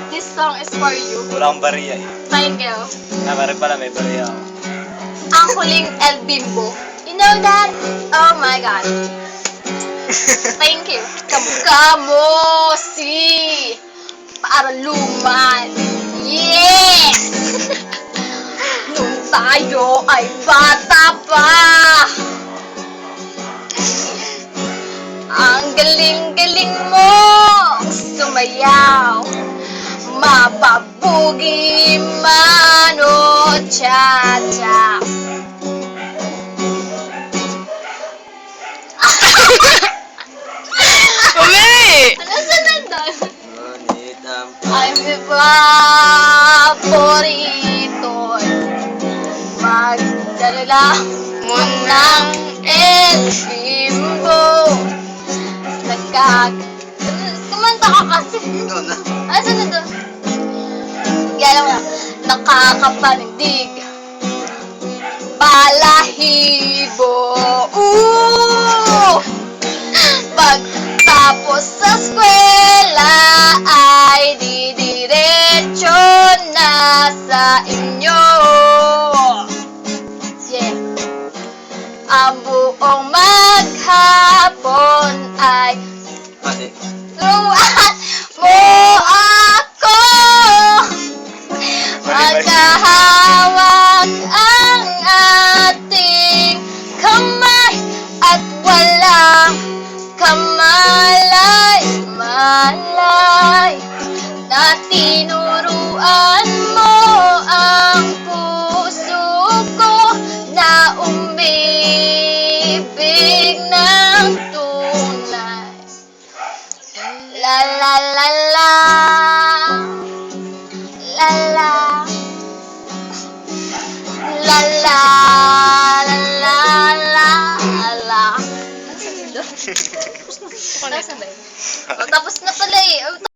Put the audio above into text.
This song is for you. Wala akong bariya eh. Thank you. Pare pala may bariya ako. Ang huling El Bimbo. You know that? Oh my God. Thank you. Kamukha mo si para luman. Yes! Nung tayo ay bata pa. Ang galing-galing mo sumayaw. Mapabugi man o cha-cha. Umi! Ano sunod doon? Ngunit ang Ay, may paborito. Magdala mo ng El Bimbo. Kumanta ka kasi. ikaw na. Ano sunod doon? Gala mo na. Nakakapanindig. Balahibo. Ooh! Pagtapos sa eskwela ay didiretso na sa inyo. Yeah. Ang buong maghapon ay Mati. turuan mo ako. Magkahawak ang ating kamay at walang kamalay-malay na tinuruan mo ang puso ko na umibig ng tunay. La la la la la la la la la la la. Tapos na pala eh.